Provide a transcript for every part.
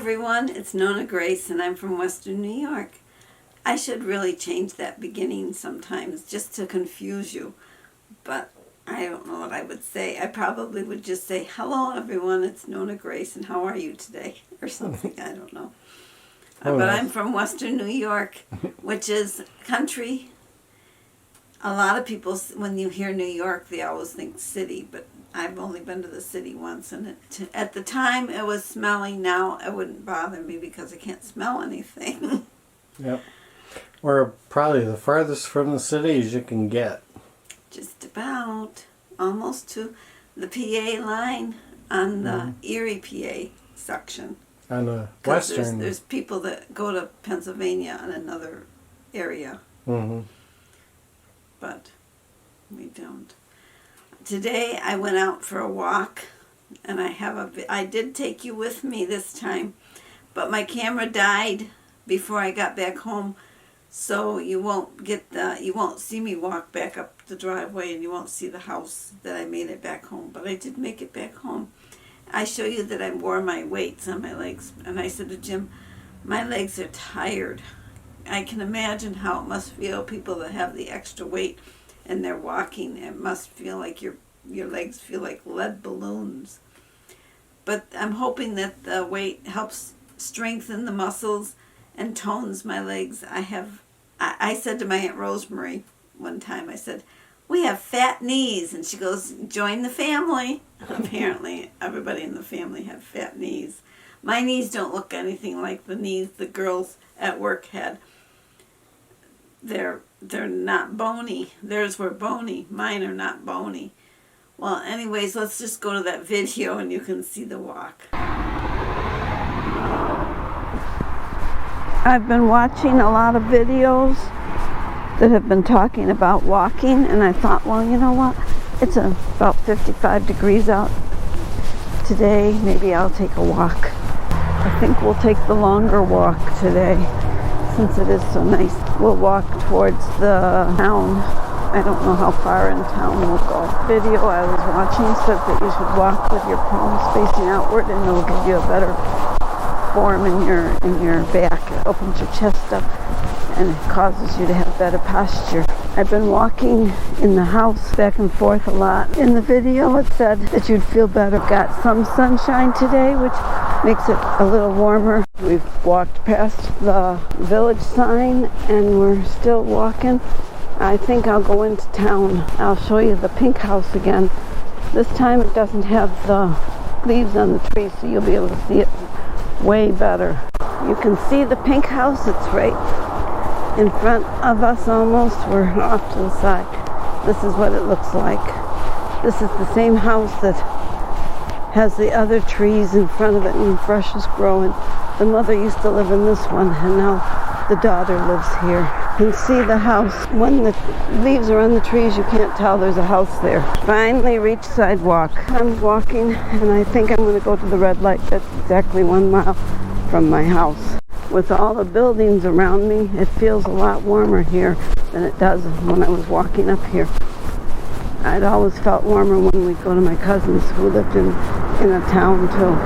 everyone, it's NonnaGrace and I'm from Western New York. I should really change that beginning sometimes just to confuse you, but I don't know what I would say. I probably would just say, hello everyone, it's NonnaGrace and how are you today? Or something, I don't know. But I'm from Western New York, which is country. A lot of people, when you hear New York, they always think city, but I've only been to the city once, and at the time it was smelly. Now it wouldn't bother me because I can't smell anything. Yep. We're probably the farthest from the city as you can get. Just about. Almost to the PA line on the Erie, PA section. On the western. There's people that go to Pennsylvania on another area. Mm-hmm. But we don't. Today I went out for a walk, and I did take you with me this time, but my camera died before I got back home, so you won't see me walk back up the driveway, and you won't see the house that I made it back home. But I did make it back home. I show you that I wore my weights on my legs, and I said to Jim, my legs are tired. I can imagine how it must feel, people that have the extra weight and they're walking. It must feel like your legs feel like lead balloons. But I'm hoping that the weight helps strengthen the muscles and tones my legs. I said to my Aunt Rosemary one time, I said, we have fat knees. And she goes, join the family. Apparently everybody in the family have fat knees. My knees don't look anything like the knees the girls at work had. They're not bony. Theirs were bony. Mine are not bony. Well, anyways, let's just go to that video and you can see the walk. I've been watching a lot of videos that have been talking about walking, and I thought, well, you know what? It's about 55 degrees out today. Maybe I'll take a walk. I think we'll take the longer walk today since it is so nice. We'll walk towards the town. I don't know how far in town we'll go. The video I was watching said that you should walk with your palms facing outward, and it'll give you a better form in your back. It opens your chest up and it causes you to have better posture. I've been walking in the house back and forth a lot. In the video it said that you'd feel better. Got some sunshine today, which makes it a little warmer. We've walked past the village sign and we're still walking. I think I'll go into town. I'll show you the pink house again. This time it doesn't have the leaves on the tree, so you'll be able to see it way better. You can see the pink house. It's right in front of us almost. We're off to the side. This is what it looks like. This is the same house that has the other trees in front of it and brush is growing. The mother used to live in this one, and now the daughter lives here. You can see the house. When the leaves are on the trees, you can't tell there's a house there. Finally reached sidewalk. I'm walking, and I think I'm going to go to the red light. That's exactly 1 mile from my house. With all the buildings around me, it feels a lot warmer here than it does when I was walking up here. I'd always felt warmer when we'd go to my cousins who lived in a town too.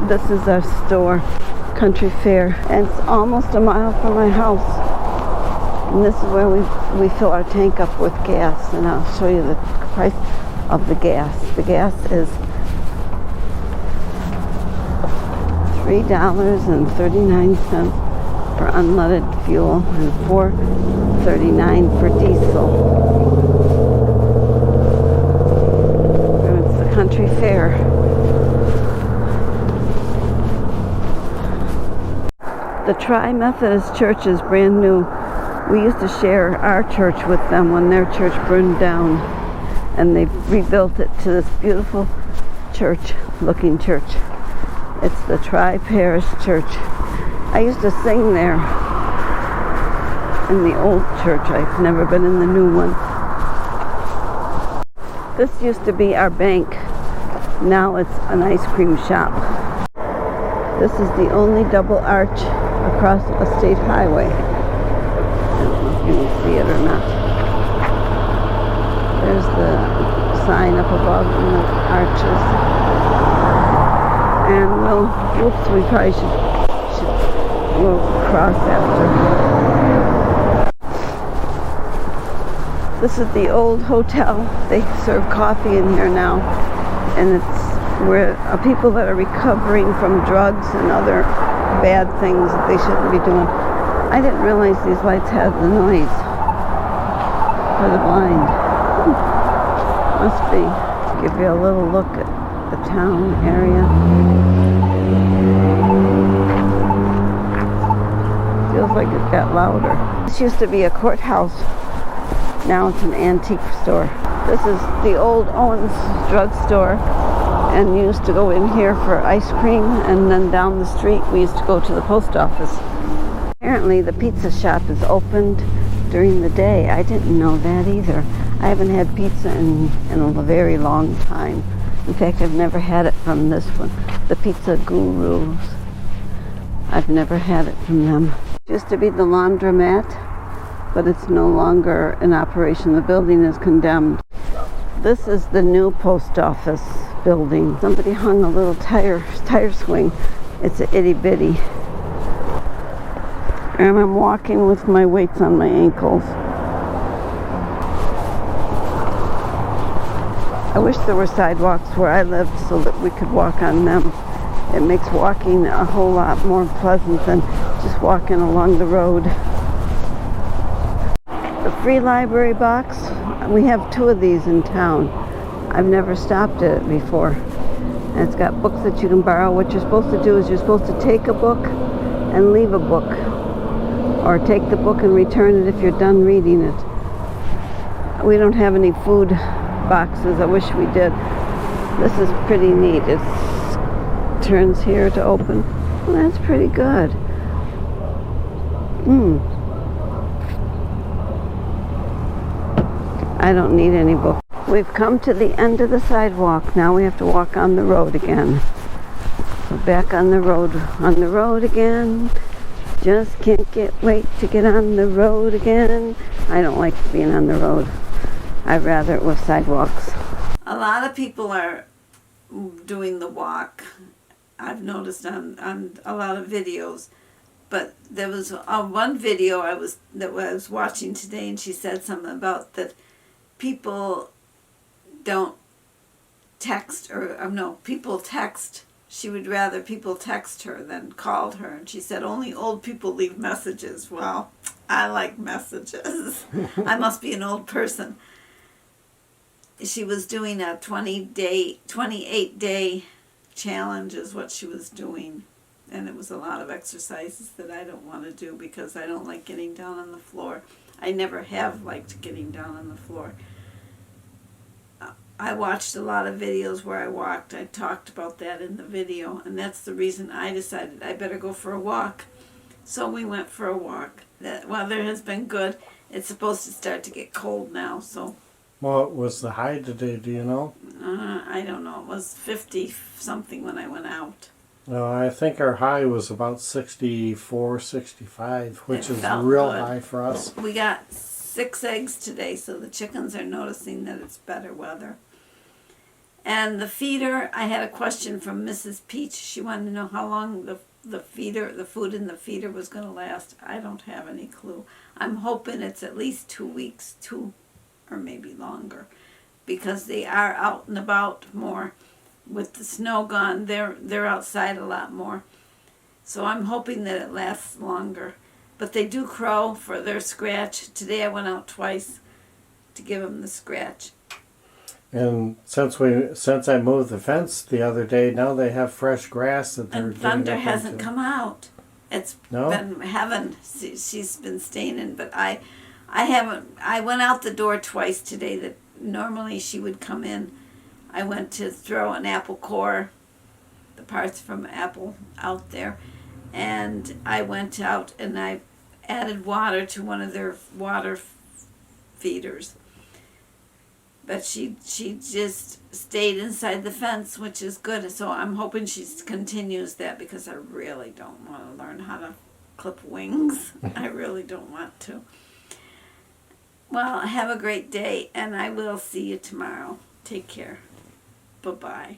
This is our store, Country Fair, and it's almost a mile from my house. And this is where we fill our tank up with gas, and I'll show you the price of the gas. The gas is $3.39 for unleaded fuel and $4.39 for diesel. And it's the Country Fair. The Tri-Methodist Church is brand new. We used to share our church with them when their church burned down, and they rebuilt it to this beautiful church-looking church. It's the Tri-Parish Church. I used to sing there in the old church. I've never been in the new one. This used to be our bank. Now it's an ice cream shop. This is the only double arch across a state highway. I don't know if you can see it or not. There's the sign up above in the arches. And well, whoops, we probably should we'll cross after. This is the old hotel. They serve coffee in here now, and it's where people that are recovering from drugs and other bad things that they shouldn't be doing. I didn't realize these lights had the noise for the blind. Must be. Give you a little look at the town area. Feels like it got louder. This used to be a courthouse. Now it's an antique store. This is the old Owens drugstore, and you used to go in here for ice cream, and then down the street we used to go to the post office. Apparently the pizza shop is opened during the day. I didn't know that either. I haven't had pizza in a very long time. In fact, I've never had it from this one, the Pizza Gurus. I've never had it from them. It used to be the laundromat, but it's no longer in operation. The building is condemned. This is the new post office building. Somebody hung a little tire swing. It's a itty bitty. And I'm walking with my weights on my ankles. I wish there were sidewalks where I lived so that we could walk on them. It makes walking a whole lot more pleasant than just walking along the road. The free library box, we have 2 of these in town. I've never stopped at it before. And it's got books that you can borrow. What you're supposed to do is you're supposed to take a book and leave a book. Or take the book and return it if you're done reading it. We don't have any food boxes. I wish we did. This is pretty neat. It turns here to open. Well, that's pretty good. I don't need any book. We've come to the end of the sidewalk. Now we have to walk on the road again. So back on the road again. Just can't wait to get on the road again. I don't like being on the road. I'd rather it with sidewalks. A lot of people are doing the walk. I've noticed on a lot of videos. But there was one video I was watching today, and she said something about that people don't text, people text. She would rather people text her than called her. And she said only old people leave messages. Well, I like messages. I must be an old person. She was doing a 28-day challenge is what she was doing. And it was a lot of exercises that I don't want to do because I don't like getting down on the floor. I never have liked getting down on the floor. I watched a lot of videos where I walked. I talked about that in the video, and that's the reason I decided I better go for a walk. So we went for a walk. The weather has been good. It's supposed to start to get cold now, so. What was the high today, do you know? I don't know. It was 50-something when I went out. No, I think our high was about 64, 65, which is real good. High for us. We got 6 eggs today, so the chickens are noticing that it's better weather. And the feeder, I had a question from Mrs. Peach. She wanted to know how long the food in the feeder was going to last. I don't have any clue. I'm hoping it's at least 2 weeks, 2 or maybe longer, because they are out and about more. With the snow gone, they're outside a lot more. So I'm hoping that it lasts longer. But they do crow for their scratch. Today I went out twice to give them the scratch. And since I moved the fence the other day, now they have fresh grass that they're. And Thunder hasn't come out. It's no? been heaven. She's been staying in, but I haven't. I went out the door twice today. That normally she would come in. I went to throw an apple core, the parts from apple, out there, and I went out and I added water to one of their water feeders. But she just stayed inside the fence, which is good. So I'm hoping she continues that because I really don't want to learn how to clip wings. I really don't want to. Well, have a great day, and I will see you tomorrow. Take care. Bye-bye.